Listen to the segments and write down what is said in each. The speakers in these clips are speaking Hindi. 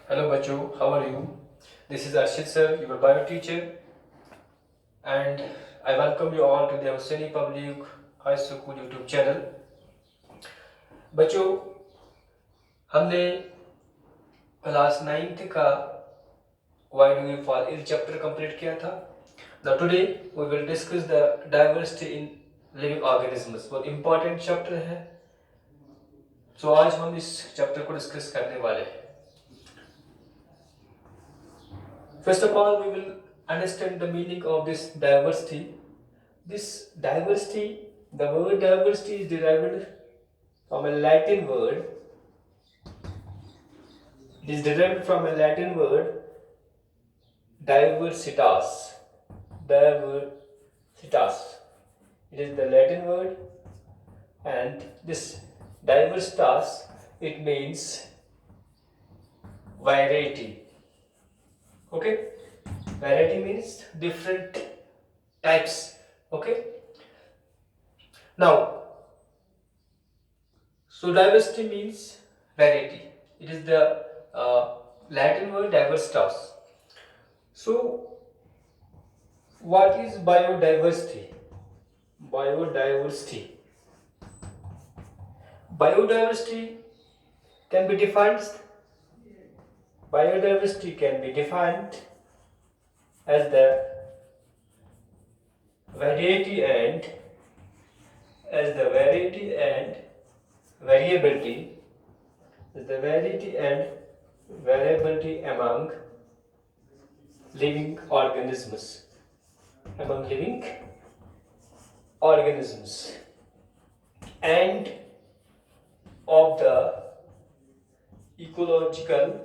Hello बच्चों, how are you? This is Arshid sir, your bio teacher, and I welcome you all to the Hussaini Public High School YouTube channel. बच्चों, हमने क्लास 9th का Why Do We Fall इस चैप्टर कंप्लीट किया था. Now today we will discuss the diversity in living organisms. बहुत important चैप्टर है. So आज हम इस चैप्टर को डिस्कस करने वाले हैं. First of all, we will understand the meaning of this diversity. This diversity, the word diversity is derived from a Latin word. It is derived from a Latin word diversitas. Diversitas. It is the Latin word, and this diversitas, it means variety. Okay, variety means different types. Okay, now so diversity means variety. It is the Latin word diversitas. So what is biodiversity? Biodiversity can be defined. Biodiversity can be defined as the variety and variability among living organisms. And of the ecological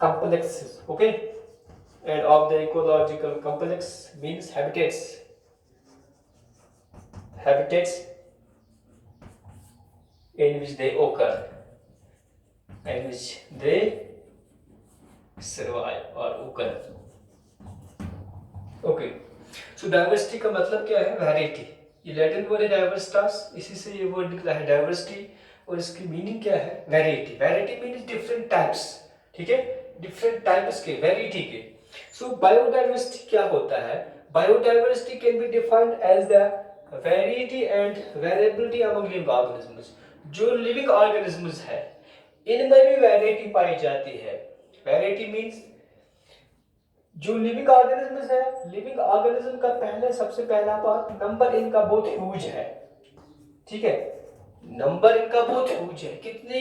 complexes. Okay, and of the ecological complex means habitats in which they occur, in which they survive or occur. Okay, so diversity का मतलब क्या है? वैरायटी. ये लैटिन वर्ड है डाइवर्सिटास, इसी से ये वर्ड निकला है डाइवर्सिटी, और इसकी मीनिंग क्या है? Variety. Variety means different types. ठीक है, डिफरेंट टाइप्स के, वैरायटी के. सो बायोडाइवर्सिटी क्या होता है? Biodiversity can be defined as the variety and variability among living organisms. जो लिविंग ऑर्गेनिजम्स है इनमें भी वैरायटी पाई जाती है. वैरायटी मीन्स जो लिविंग ऑर्गेनिजम्स है, लिविंग ऑर्गेनिज्म का सबसे पहला पार्ट, नंबर इनका बहुत ह्यूज है. ठीक है, नंबर इनका बहुत ह्यूज है, कितने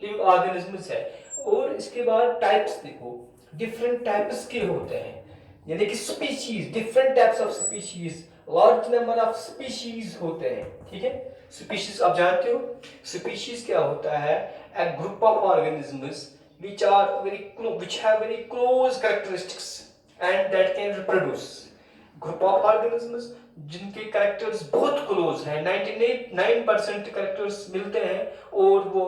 लिविंग ऑर्गेनिजम्स है. और इसके बाद टाइप्स देखो, डिफरेंट टाइप्स के होते हैं, यानी कि species, different types of species, large number of species होते हैं. ठीक है, स्पीशीज आप जानते हो, स्पीशीज क्या होता है? a group of organisms which have very close characteristics and that can reproduce. Group of organisms जिनके कैरेक्टर्स बहुत क्लोज हैं, 99% कैरेक्टर्स मिलते हैं और वो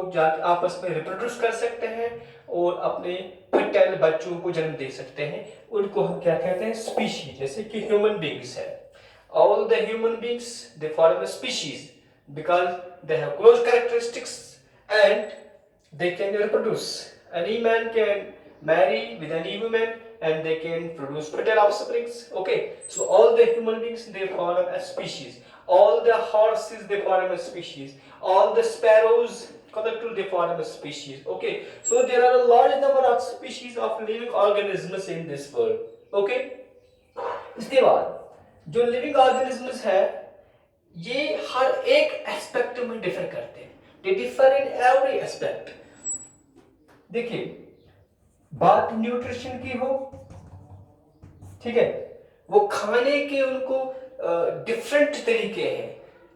आपस में रिप्रोड्यूस कर सकते हैं और अपने फर्टाइल बच्चों को जन्म दे सकते हैं. उनको हम क्या कहते हैं? स्पीशीज. जैसे कि ह्यूमन बींग्स है, all the human beings they form a species because they have close characteristics and they can reproduce. Any man can marry with any woman and they can produce fertile offsprings. Okay, so all the human beings they form a species. All the horses they form a species. All the sparrows collectively they form a species. Okay, so there are a large number of species of living organisms in this world. Okay, इसके बाद जो लिविंग ऑर्गेनिजम्स है ये हर एक एस्पेक्ट में डिफर करते हैं. They differ in every aspect. देखिए, बात न्यूट्रिशन की हो, ठीक है, वो खाने के उनको डिफरेंट तरीके हैं.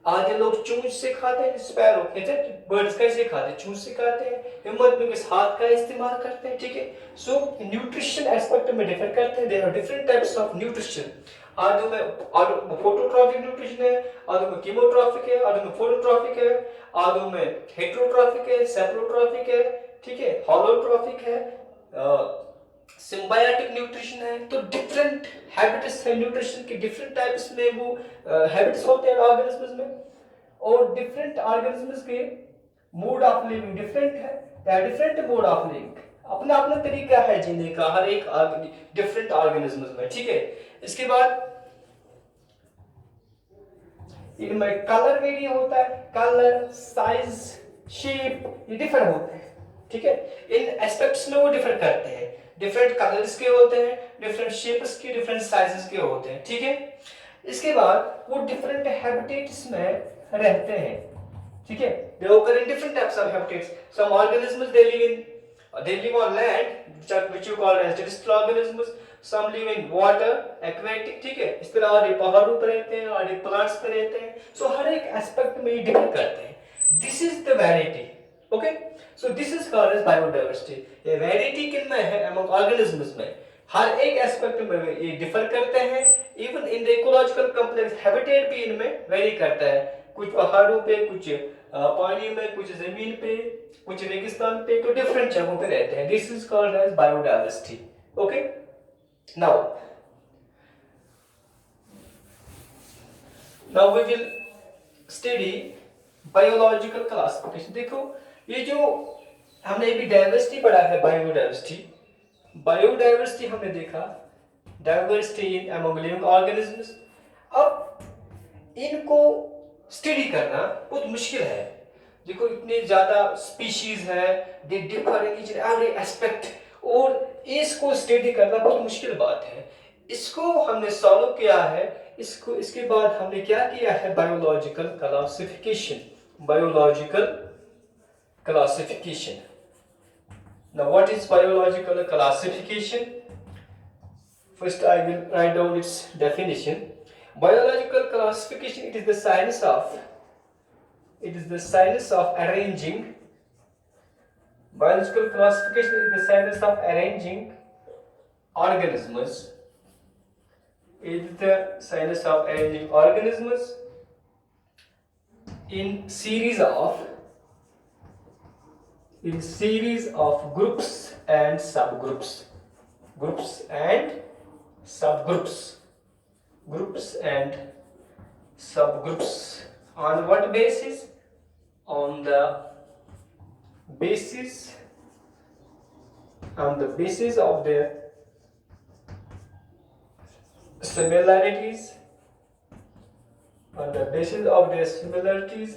आधे लोग चूंच से खाते हैं, स्पैरो बर्ड्स कैसे खाते हैं? चूंच से खाते हैं. ह्यूमन बींग्स हाथ का इस्तेमाल करते हैं. ठीक है, सो न्यूट्रिशन एस्पेक्ट में डिफर करते हैं. They have different types of nutrition. आधे में फोटोट्रॉफिक न्यूट्रिशन है, आधे में कीमोट्रॉफिक है, आधे में फोटोट्रॉफिक है, आधे में हेटेरोट्रॉफिक है, सेप्रोट्रॉफिक है. ठीक है, होलोट्रॉफिक है, सिम्बायोटिक न्यूट्रिशन है. तो डिफरेंट हैबिट्स है न्यूट्रिशन के, डिफरेंट टाइप्स में वो हैबिट्स होते हैं ऑर्गेनिजम्स में. और डिफरेंट ऑर्गेनिजम्स के मोड ऑफ लिविंग डिफरेंट है, या डिफरेंट मोड ऑफ लिविंग, अपना अपना तरीका है जीने का हर एक डिफरेंट ऑर्गेनिज्म में, ठीक है। इसके बाद इनमें कलर वेरी होता है, कलर, साइज, शेप ये डिफर होते हैं, ठीक है। इन एस्पेक्ट्स में वो डिफर करते हैं, डिफरेंट कलर्स के होते हैं, डिफरेंट शेप्स के, डिफरेंट साइजेस के होते हैं, ठीक है। इसके बाद वो डिफरेंट हैबिटेट्स में रहते हैं, ठीक है। They occur in different types of habitats. Some organisms they live on land, which you call as terrestrial organisms. Some live in water, aquatic, ठीक है। इस तरह और ये पहाड़ों पर रहते हैं और ये प्लांट्स पर रहते हैं। So हर एक एस्पेक्ट में ये डिफर करते हैं। This is the variety. Okay? So this is called as biodiversity. ये variety किन में है among organisms में? हर एक एस्पेक्ट में ये डिफर करते हैं। Even in the ecological complex habitat भी इनमें वेरी करता है। कुछ पहाड़ों पे, कुछ पानी में, कुछ जमीन पे, कुछ रेगिस्तान पे, तो डिफरेंट जगहों पे रहते हैं। This is called as biodiversity. Okay, now we will study biological classification. देखो ये जो हमने अभी डाइवर्सिटी पढ़ा है, बायोडाइवर्सिटी हमने देखा, diversity in among living organisms. अब इनको स्टडी करना बहुत मुश्किल है। देखो इतने ज्यादा स्पीशीज है, they differ in each and every aspect, और इसको स्टडी करना बहुत मुश्किल बात है। इसको हमने सॉल्व किया है, इसको इसके बाद हमने क्या किया है, biological classification. Now what is biological classification? First I will write down its definition. Biological classification, it is the science of arranging. Biological classification is the science of arranging organisms. It is the science of arranging organisms in series of groups and subgroups. On what basis? On the basis of their similarities,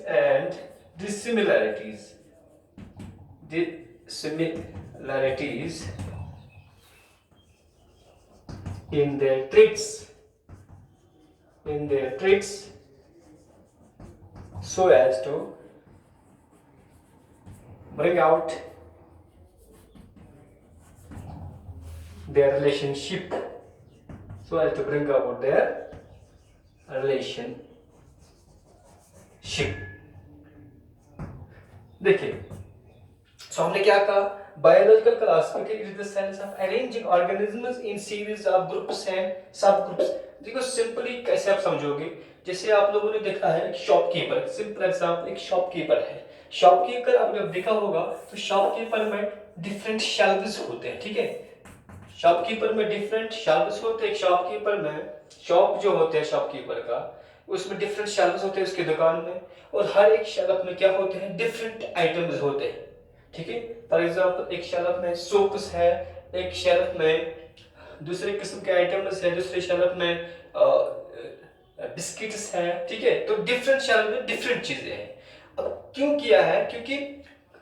and dissimilarities in their traits, so as to bring out their relationship. देखिए, सो हमने क्या कहा, biological classification is the science of arranging organisms in series of groups and सब ग्रुप्स। देखो सिंपली कैसे आप समझोगे, जैसे आप लोगों ने देखा है एक शॉपकीपर, सिंपल एग्जांपल, एक शॉपकीपर है। शॉपकीपर आपने देखा होगा, तो शॉपकीपर में डिफरेंट शेल्व्स होते हैं, ठीक है। शॉपकीपर में डिफरेंट शेल्व्स होते हैं। शॉपकीपर में शॉप जो होते हैं शॉपकीपर का, उसमें डिफरेंट शेल्व्स होते हैं उसकी दुकान में, और हर एक शेल्फ में क्या होते हैं, डिफरेंट आइटम्स होते हैं, ठीक है। फॉर एग्जांपल एक शेल्फ में सोप्स है, एक शेल्फ में दूसरे किस्म के आइटम्स है, दूसरे शेल्फ में बिस्किट्स है, ठीक है। तो डिफरेंट शेल्फ में डिफरेंट चीजें हैं। अब क्यों किया है, क्योंकि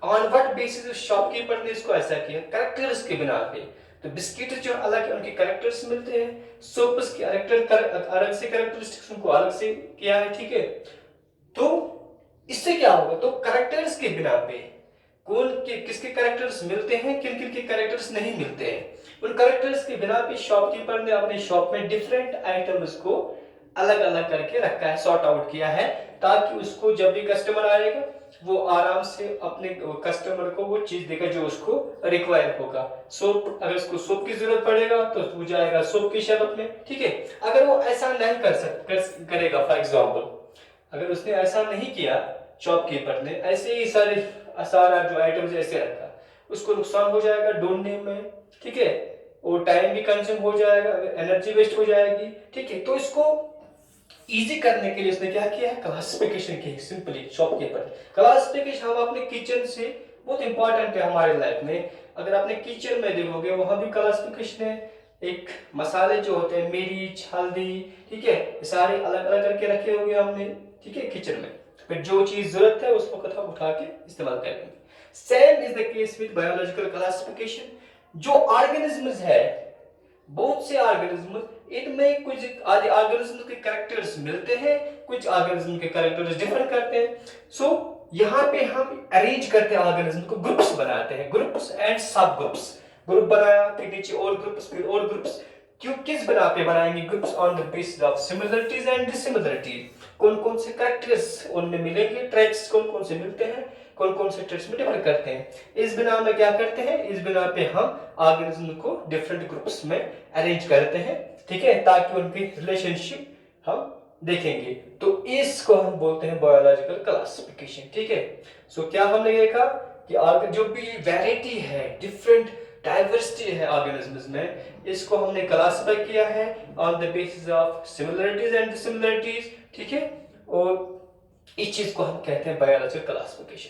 ऑन व्हाट बेसिस शॉपकीपर ने इसको ऐसा किया, कैरेक्टर्स के बिना पे। तो बिस्किट जो अलग है उनके कैरेक्टर्स मिलते हैं, सोप्स के अलग से कैरेक्टरिस्टिक्स उनको अलग से किया है, ठीक है। तो इससे क्या होगा, तो कैरेक्टर्स के बिना पे किसके कैरेक्टर्स मिलते हैं, किन किन के कैरेक्टर्स नहीं मिलते हैं, उन कैरेक्टर्स के बिना पे शॉपकीपर ने अपने शॉप में डिफरेंट आइटम्स को अलग अलग करके रखा है, सॉर्ट आउट किया है, ताकि उसको जब भी कस्टमर आएगा वो आराम से अपने कस्टमर को वो चीज देगा जो उसको रिक्वायर होगा। सोप, अगर उसको सोप की जरूरत पड़ेगा तो वो जाएगा सोप की शेल्फ में, ठीक है। अगर वो ऐसा नहीं करेगा, फॉर एग्जांपल अगर उसने ऐसा नहीं किया, शॉपकीपर ने ऐसे ही सारा जो आइटम्स ऐसे रखा, उसको नुकसान हो जाएगा ढूंढने में, ठीक है, और टाइम भी कंज्यूम हो जाएगा, एनर्जी वेस्ट हो जाएगी, ठीक है। तो इसको इजी करने के लिए उसने क्या किया है, क्लासिफिकेशन की है। सिंपली शॉपकीपर क्लासिफिकेशन हम अपने किचन से, बहुत इंपॉर्टेंट है हमारे लाइफ में। अगर आपने किचन में देखोगे वहां भी क्लासिफिकेशन है। एक मसाले जो होते हैं, मिर्च, हल्दी, ठीक है, सारे अलग अलग करके रखे होंगे हमने, ठीक है, किचन में। फिर जो चीज जरूरत है उस वक्त हम उठा के इस्तेमाल करेंगे। Same is the case with biological classification. जो ऑर्गेनिजम्स है, बहुत से ऑर्गेनिज्म, इनमें कुछ ऑर्गेनिज्म के कैरेक्टर्स मिलते हैं, कुछ ऑर्गेनिज्म के कैरेक्टर्स डिफर करते हैं। सो यहाँ पे हम अरेंज करते हैं ऑर्गेनिज्म को, ग्रुप्स बनाते हैं, ग्रुप्स एंड सब ग्रुप्स। ग्रुप बनाया, फिर नीचे और ग्रुप्स, फिर और ग्रुप्स। क्यों, किस बना पे बनाएंगे groups? On the basis of similarities and dissimilarities. कौन कौन से कैरेक्टर्स उनमें मिलेंगे, ट्रेट्स कौन कौन से मिलते हैं, कौन कौन से ट्रेट्स में डिफर करते हैं। इस बिना में क्या करते हैं, इस बिना पे हम ऑर्गेनिज्म को डिफरेंट ग्रुप्स में अरेंज करते हैं, ठीक है, ताकि उनकी रिलेशनशिप हम देखेंगे। तो इसको हम बोलते हैं बायोलॉजिकल क्लासिफिकेशन, ठीक है। सो क्या हमने देखा कि जो भी वैरायटी है, डिफरेंट डाइवर्सिटी है ऑर्गेनिजम्स में, इसको हमने क्लासिफाई किया है on the basis of similarities and dissimilarities, ठीक है। और इस चीज को हम कहते हैं बायोलॉजिकल क्लासिफिकेशन।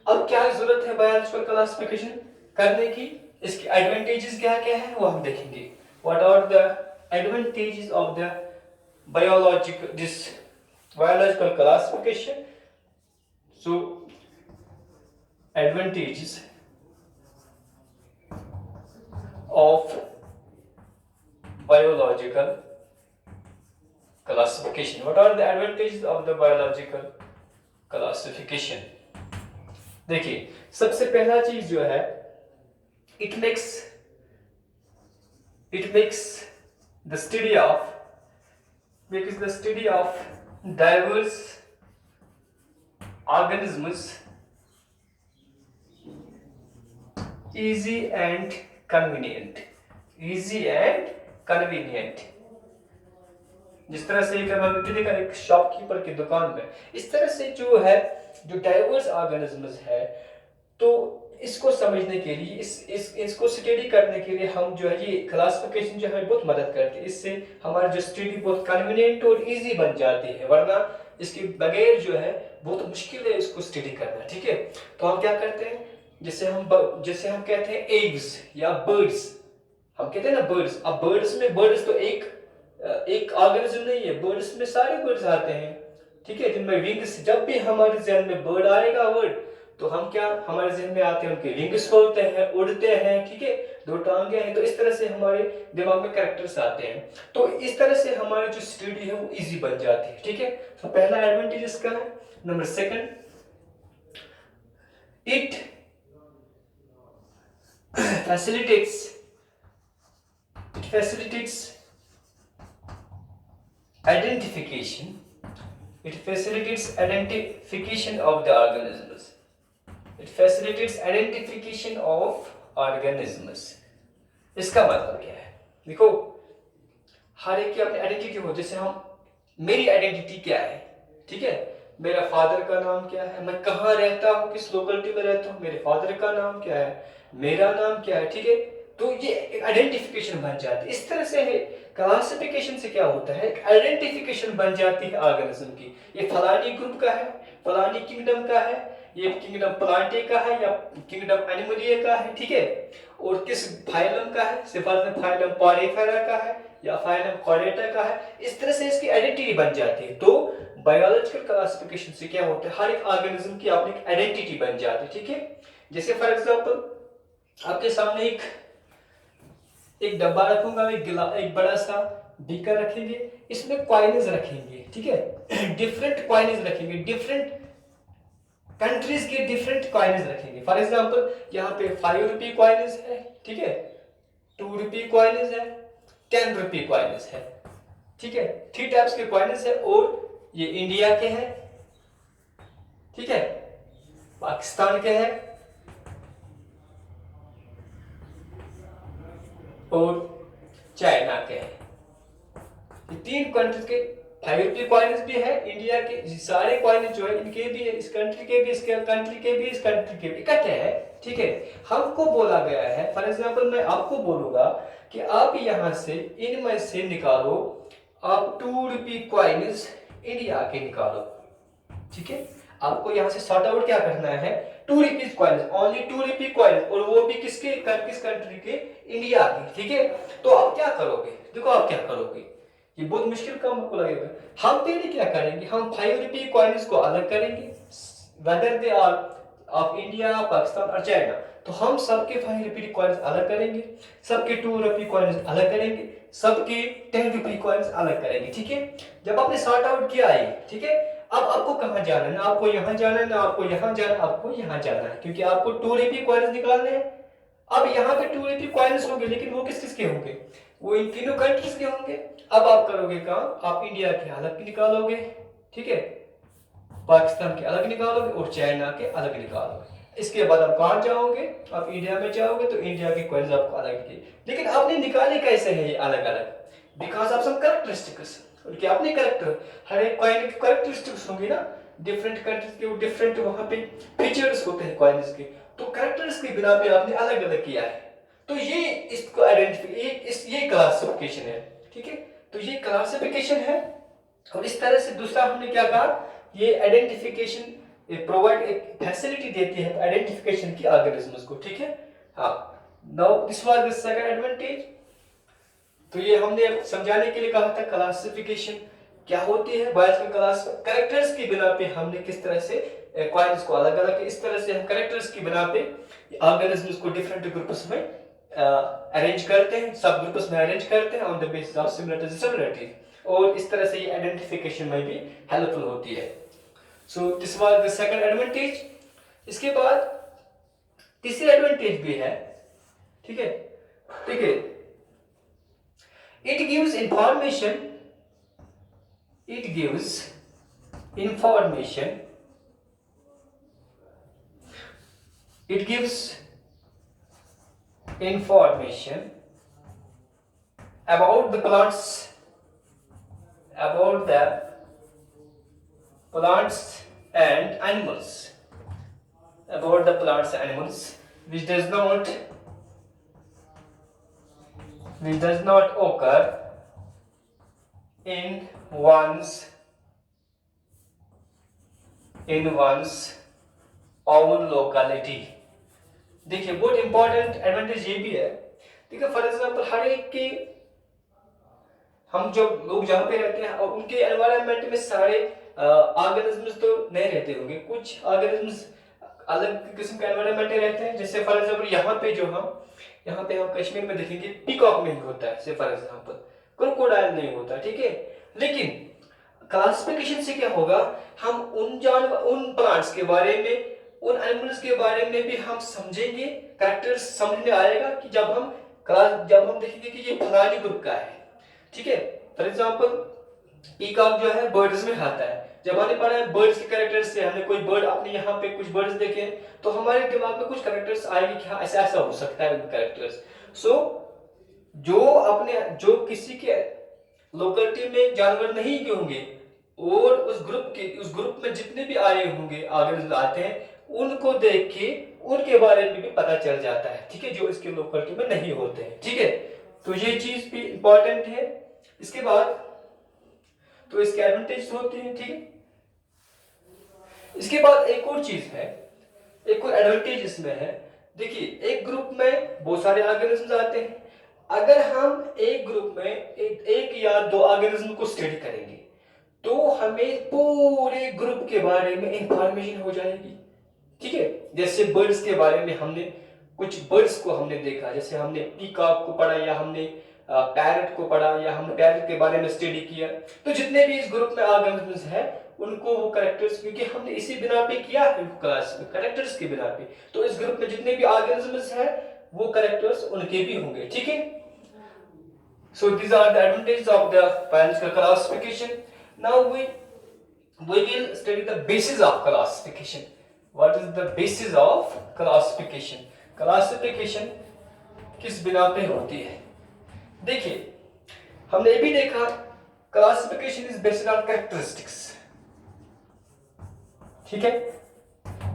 अब क्या जरूरत है बायोलॉजिकल क्लासिफिकेशन करने की, इसके एडवांटेजेस क्या क्या है वो हम देखेंगे। What are the advantages of the biological classification? So advantages of biological classification. What are the advantages of the biological classification? देखिए, सबसे पहला चीज जो है, it makes the study of diverse organisms easy and convenient. जिस तरह से एक शॉपकीपर की दुकान में, इस तरह से जो है, जो डाइवर्स ऑर्गेनिजम्स है, तो इसको समझने के लिए, इसको स्टडी करने के लिए हम जो है, ये क्लासिफिकेशन जो है बहुत मदद करती है। इससे हमारी जो स्टडी बहुत कन्वीनियंट और इजी बन जाती है, वरना इसके बगैर जो है बहुत मुश्किल है इसको स्टडी करना, ठीक है। तो हम क्या करते हैं, जैसे हम कहते हैं एग्स या बर्ड्स, हम कहते हैं ना बर्ड्स। अब बर्ड्स तो एक ऑर्गेनिज्म नहीं है, बर्ड्स में सारे बर्ड्स आते हैं, ठीक है, जिनमें विंग्स। जब भी हमारे जहन में बर्ड आएगा वर्ड, तो हम क्या, हमारे जहन में आते हैं उनके विंग्स होते हैं, उड़ते हैं, ठीक है, दो टांगे हैं। तो इस तरह से हमारे दिमाग में कैरेक्टर्स आते हैं। तो इस तरह से हमारी जो स्टडी है वो इजी बन जाती है, ठीक है। तो पहला एडवांटेज इसका है। Number second, it facilitates identification of the organisms. इसका मतलब क्या है? देखो, हर एक की अपनी आइडेंटिटी हो। जैसे मेरी आइडेंटिटी क्या है, ठीक है, मेरा फादर का नाम क्या है, मैं कहाँ रहता हूँ, किस लोकेलिटी में रहता हूँ, मेरे फादर का नाम क्या है, मेरा नाम क्या है, ठीक है। तो ये एक आइडेंटिफिकेशन बन जाती है। इस तरह से है क्लासिफिकेशन से क्या होता है, एक आइडेंटिफिकेशन बन जाती है ऑर्गेनिज्म की। ये फलानी ग्रुप का है, फलानी किंगडम का है, ये किंगडम प्लांटे का है या किंगडम एनिमलिया का है, ठीक है, और किस फाइलम का है, सिफात फाइलम पॉरीफेरा का है या फाइलम कॉर्डेटा का है। इस तरह से इसकी आइडेंटिटी बन जाती है। तो बायोलॉजिकल क्लासिफिकेशन से क्या होता है, हर एक ऑर्गेनिज्म की अपनी आइडेंटिटी बन जाती है, ठीक है। जैसे फॉर एग्जांपल, आपके सामने एक डब्बा रखूंगा, एक बड़ा सा बीकर रखेंगे, इसमें कॉइन्स रखेंगे, ठीक है, डिफरेंट कॉइन्स रखेंगे, डिफरेंट कंट्रीज के डिफरेंट कॉइन्स रखेंगे। फॉर एग्जांपल, यहाँ पे 5 रुपये कॉइन्स है, ठीक है, 2 रुपये कॉइन्स है, 10 रुपये कॉइन्स है, ठीक है, 3 टाइप्स के कॉइन्स है। और ये इंडिया के हैं, ठीक है, पाकिस्तान के हैं, और चाइना के हैं। ये 3 कंट्रीज के 5 रुपये कॉइन्स भी है। इंडिया के सारे कॉइन जो है, इनके भी है, इस कंट्री के भी, इस कंट्री के भी, इस कंट्री के भी इकट्ठे है, ठीक है। हमको बोला गया है, फॉर एग्जांपल मैं आपको बोलूंगा कि आप यहां से इनमें से निकालो आप 2 रुपये कॉइन्स इंडिया के निकालो, ठीक है। आपको यहाँ से सॉर्ट आउट क्या करना है, 2 रुपीज कॉइन्स, ओनली 2 रुपये कॉइन्स, और वो भी किसके, किस कंट्री के, इंडिया के, ठीक है। तो आप क्या करोगे, देखो आप क्या करोगे, ये बहुत मुश्किल काम आपको लगेगा। हम पहले क्या करेंगे, हम 5 रुपये कॉइन्स को अलग करेंगे, whether they are of India, Pakistan और चाइना। तो हम सबके 5 रुपये कॉइन्स अलग करेंगे, सबके 2 रुपये कॉइन्स अलग करेंगे, सबके 10 रुपये कॉइन्स अलग करेंगे, ठीक है। जब आपने सॉर्ट आउट किया है, ठीक है, अब आपको कहाँ जाना है, ना आपको यहाँ जाना है, ना आपको यहाँ जाना है, आपको यहाँ जाना है, क्योंकि आपको 2 रुपये कॉइन्स निकालने हैं। अब यहाँ पे 2 रुपये कॉइन्स होंगे, लेकिन वो किस किस के होंगे, वो इन तीनों कंट्रीज के होंगे। अब आप करोगे काम, आप इंडिया के अलग निकालोगे, ठीक है, पाकिस्तान के अलग निकालोगे और चाइना के अलग निकालोगे। इसके बाद आप कहाँ जाओगे, आप इंडिया में जाओगे तो इंडिया के कॉइन्स आपको अलग दिए, लेकिन आपने निकाले कैसे है ये अलग अलग, बिकॉज ऑफ सम कैरेक्टरिस्टिक्स, उनके अपने कैरेक्टर, हर एक कॉइन की कैरेक्टरिस्टिक्स होंगी ना, डिफरेंट कंट्रीज के डिफरेंट वहां पे फीचर्स होते हैं कॉइन्स के, तो कैरेक्टर्स की बिना पे आपने अलग अलग किया है। तो ये इसको आइडेंटिफिकेशन, ये क्लासिफिकेशन है, ठीक है। तो ये क्लासिफिकेशन है, और इस तरह से दूसरा हमने क्या कहा, ये आइडेंटिफिकेशन प्रोवाइड एक फैसिलिटी देती है आइडेंटिफिकेशन की ऑर्गेनिजम्स को, ठीक है। हाँ, now this was the second advantage. तो ये हमने समझाने के लिए कहा था क्लासिफिकेशन क्या होती है, बायोलॉजिकल क्लास कैरेक्टर्स की बिना पे हमने किस तरह से कॉइन्स को अलग अलग, इस तरह से हम कैरेक्टर्स की बिना पे ऑर्गेनिजम्स को डिफरेंट ग्रुप्स में अरेंज करते हैं, सब ग्रुप्स में अरेंज करते हैं on the basis of similarities dissimilarities, और इस तरह से ये आइडेंटिफिकेशन में भी हेल्पफुल होती है। So this was the second advantage. इसके बाद तीसरी एडवांटेज भी है, ठीक है, ठीक है, it gives information, it gives information, it gives information about the plants, about the plants and animals, about the plants and animals, which does not occur in one's own locality। देखिए बहुत इंपॉर्टेंट एडवांटेज ये भी है, देखिए फॉर एग्जांपल हर एक के, हम जो लोग जहाँ पे रहते हैं और उनके एनवायरनमेंट में सारे ऑर्गेनिजम्स तो नहीं रहते होंगे, कुछ ऑर्गेनिजम्स अलग किस्म के एनवायरनमेंट में रहते हैं। जैसे फॉर एग्जांपल यहाँ पे हम कश्मीर में देखेंगे पीकॉक नहीं होता है, से फॉर एग्जांपल क्रोकोडाइल नहीं होता, ठीक है। लेकिन क्लासिफिकेशन से क्या होगा, हम उन प्लांट्स के बारे में, उन एनिमल्स के बारे में भी हम समझेंगे, कैरेक्टर्स समझ में आएगा कि जब हम देखेंगे कि ये फलानी ग्रुप का है, ठीक है। फॉर एग्जांपल पीकॉक जो है बर्ड्स में आता है, जब हमने पढ़ा है बर्ड्स के कैरेक्टर्स से, हमने कोई बर्ड अपने यहाँ पे कुछ बर्ड्स देखे तो हमारे दिमाग में कुछ कैरेक्टर्स आएंगे कि हाँ ऐसा ऐसा हो सकता है उन कैरेक्टर्स। सो जो किसी के लोकेलिटी में जानवर नहीं के होंगे और उस ग्रुप में जितने भी आए होंगे ऑर्गेनिज्म आते हैं, उनको देख के उनके बारे में भी पता चल जाता है, ठीक है, जो इसके लोकेलिटी में नहीं होते हैं, ठीक है। तो ये चीज भी इंपॉर्टेंट है। इसके बाद तो इसके एडवांटेज होते हैं, ठीक है। इसके बाद एक और चीज है, एक और एडवांटेज इसमें है, देखिए एक ग्रुप में बहुत सारे ऑर्गेनिजम्स आते हैं, अगर हम एक ग्रुप में एक या दो ऑर्गेनिज्म को स्टडी करेंगे तो हमें पूरे ग्रुप के बारे में इंफॉर्मेशन हो जाएगी, ठीक है। जैसे बर्ड्स के बारे में हमने कुछ बर्ड्स को हमने देखा, जैसे हमने पीकॉक को पढ़ा या हमने पैरट को पढ़ा या हमने पैरट के बारे में स्टडी किया, तो जितने भी इस ग्रुप में ऑर्गेनिजम्स है उनको वो कैरेक्टर्स, क्योंकि हमने इसी बिना पे किया है क्लास में कैरेक्टर्स के बिना पे, तो इस ग्रुप में जितने भी ऑर्गेनिजम्स है वो कैरेक्टर्स उनके भी होंगे, ठीक है। So these are the advantages of the biological classification. Now we will study the basis of classification. What is the basis of classification? Classification किस बिना पे होती है? देखिए हमने ये भी देखा classification is based on characteristics, ठीक है।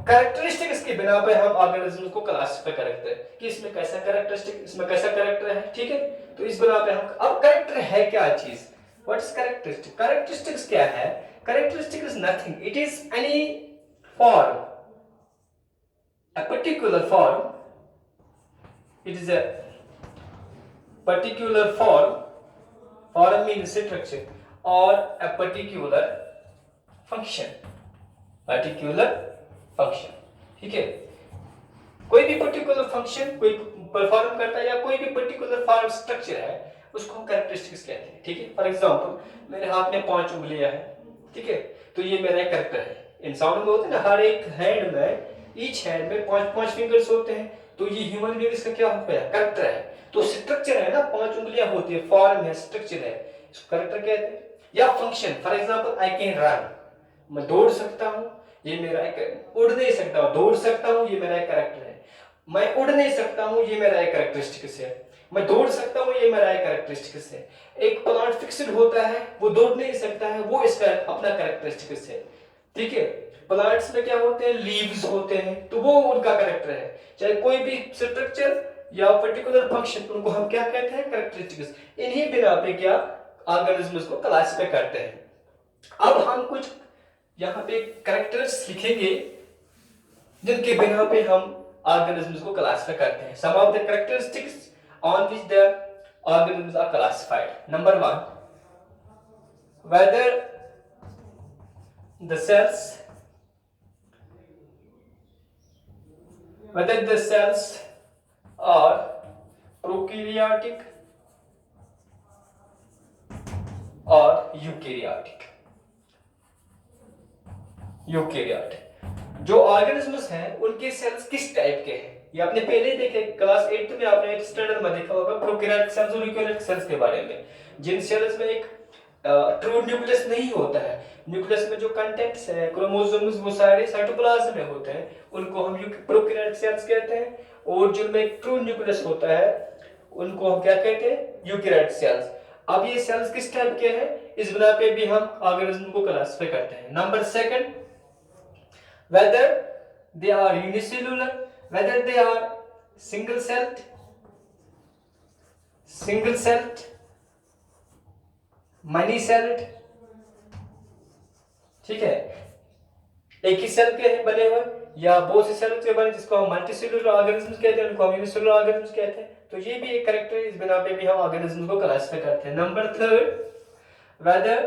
कैरेक्टरिस्टिक्स के बिना पे हम ऑर्गेनिज्म को क्लासिफाई करते हैं कि इसमें कैसा कैरेक्टरिस्टिक, इसमें कैसा कैरेक्टर है, ठीक है। तो इस बिना पे हम, अब कैरेक्टर है क्या चीज, व्हाट इज कैरेक्टरिस्टिक? कैरेक्टरिस्टिक्स क्या है? Characteristic is nothing, it is any form, a particular form, it is a particular form means structure or a particular function, ठीक है? कोई भी पर्टिकुलर फंक्शन कोई परफॉर्म करता है या कोई भी पर्टिकुलर फॉर्म स्ट्रक्चर है, उसको हम कैरेक्टरिस्टिक्स कहते हैं, ठीक है? फॉर एग्जांपल मेरे हाथ में 5 उंगलियां हैं, ठीक है? तो ये मेरा कैरेक्टर है। इंसानों में होते हैं ना, हर एक हैंड में, ईच हैंड में 5 फिंगर्स होते हैं, तो ये ह्यूमन बीइंग्स का क्या होता है? कैरेक्टर है। तो स्ट्रक्चर है ना, 5 उंगलियां होती है, फॉर्म है, स्ट्रक्चर है, इसको कैरेक्टर कहते हैं। या function, for example I can run, मैं दौड़ सकता हूं, ये मेरा एक, उड़ नहीं सकता हूं, दौड़ सकता हूं, ये मेरा एक कैरेक्टर है। मैं उड़ नहीं सकता हूं, ये मेरा एक कैरेक्टरिस्टिक्स है। मैं दौड़ सकता हूं, ये मेरा एक कैरेक्टरिस्टिक्स है। एक प्लांट फिक्स्ड होता है, वो दौड़ नहीं सकता है, वो इसका अपना कैरेक्टरिस्टिक्स है, ठीक है? प्लांट्स में क्या होते हैं? लीव्स होते हैं, तो वो उनका कैरेक्टर है। चाहे कोई भी स्ट्रक्चर या पर्टिकुलर फंक्शन, उनको हम क्या कहते हैं? कैरेक्टरिस्टिक्स। इन्हीं बिना पे क्या ऑर्गेनिज्म्स को क्लासिफाई करते हैं। अब हम कुछ यहाँ पे कैरेक्टर्स लिखेंगे जिनके बिना पे हम ऑर्गेनिज्म्स को क्लासिफाई करते हैं। Some of the characteristics on which the organisms are classified. Number 1, whether the cells are prokaryotic or eukaryotic। जो ऑर्गेनिज्म्स हैं उनके सेल्स किस टाइप के हैं, ये आपने पहले ही देखे, क्लास 8 में आपने 8th स्टैंडर्ड में देखा होगा प्रोकैरियोटिक सेल्स और यूकैरियोटिक सेल्स के बारे में, जिन सेल्स में एक ट्रू न्यूक्लियस नहीं होता है। न्यूक्लियस में जो कंटेंट्स है, क्रोमोसोम्स, वो सारे साइटोप्लाज्म में होते हैं, उनको हम प्रोकैरियोटिक सेल्स कहते हैं। और जिनमें एक ट्रू न्यूक्लियस होता है, उनको हम क्या कहते हैं? Eukaryotic cells. अब ये सेल्स किस टाइप के हैं, इस बिना पे भी हम ऑर्गेनिज्म को क्लासिफाई करते हैं। Number 2, whether they are unicellular, whether they are single celled, many celled, ठीक है? एक ही सेल के बने हुए या बहुत से सेल के बने, जिसको हम मल्टीसेलुलर ऑर्गेनिज्म्स कहते हैं, उनको हम यूनिसेलुलर ऑर्गेनिज्म्स कहते हैं। तो ये भी एक कैरेक्टर है, इस बिना पे भी हम ऑर्गेनिज्म को क्लासिफाई करते हैं। Number 3, whether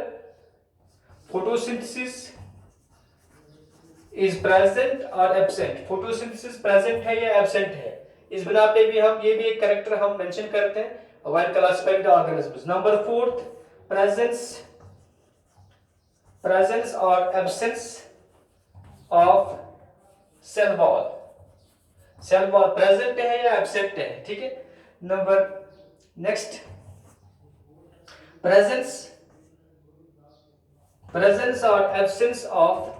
photosynthesis is present or absent। Photosynthesis present है या एब्सेंट है, इस बिना पे भी हम, ये भी एक कैरेक्टर हम मेंशन करते हैं while classifying the organisms. Number 4, presence और absence of cell wall. Cell wall present है या एब्सेंट है, ठीक है? नंबर नेक्स्ट, प्रेजेंस और absence of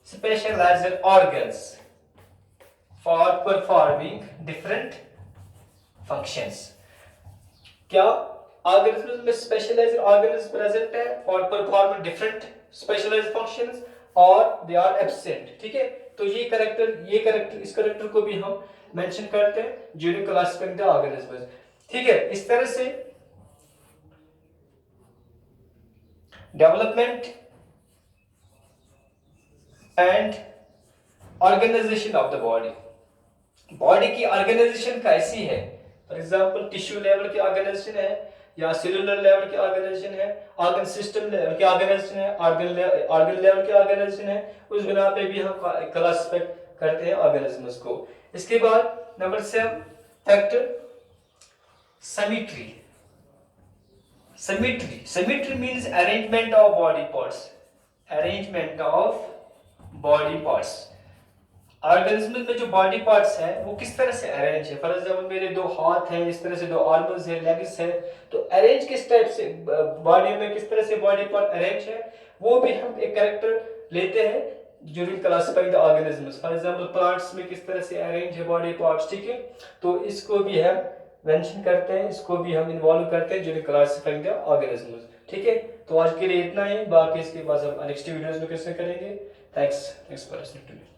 specialized organs for performing different functions। क्या ऑर्गेनिज्म में स्पेशलाइज्ड ऑर्गन्स प्रेजेंट है for performing different specialised functions, और दे आर एब्सेंट, ठीक है? तो ये कैरेक्टर इस कैरेक्टर को भी हम मेंशन करते हैं ड्यूरिंग क्लासिफाइंग द ऑर्गेनिज्म्स, ठीक है? इस तरह से development and organization of the body की ऑर्गेनाइजेशन कैसी है? फॉर एग्जांपल टिश्यू लेवल की ऑर्गेनाइजेशन है या सेलुलर लेवल की ऑर्गेनाइजेशन है, ऑर्गन सिस्टम लेवल की ऑर्गेनाइजेशन है, ऑर्गन लेवल की ऑर्गेनाइजेशन है, उस बिना पे भी हम क्लासिफाई करते हैं ऑर्गेनिजम्स को। इसके बाद number 7 factor symmetry means arrangement of body parts. Organism में जो बॉडी पार्ट्स हैं वो किस तरह से अरेंज है। फॉर एग्जांपल मेरे 2 हाथ हैं, इस तरह से 2 आर्म्स हैं, लेग्स हैं, तो अरेंज किस टाइप से बॉडी में, किस तरह से बॉडी पार्ट अरेंज है, वो भी हम एक कैरेक्टर लेते हैं during classifying the organisms. For example plants में किस तरह से अरेंज है बॉडी पार्ट्स, ठीक है? तो इसको भी हम मेंशन करते हैं, इसको भी हम इन्वॉल्व करते हैं ड्यूरिंग क्लासिफाइंग द ऑर्गेनिजम्स, ठीक है? तो आज के लिए इतना ही, बाकी इसके बाद हम नेक्स्ट वीडियोस में कैसे करेंगे। Thanks for listening to me.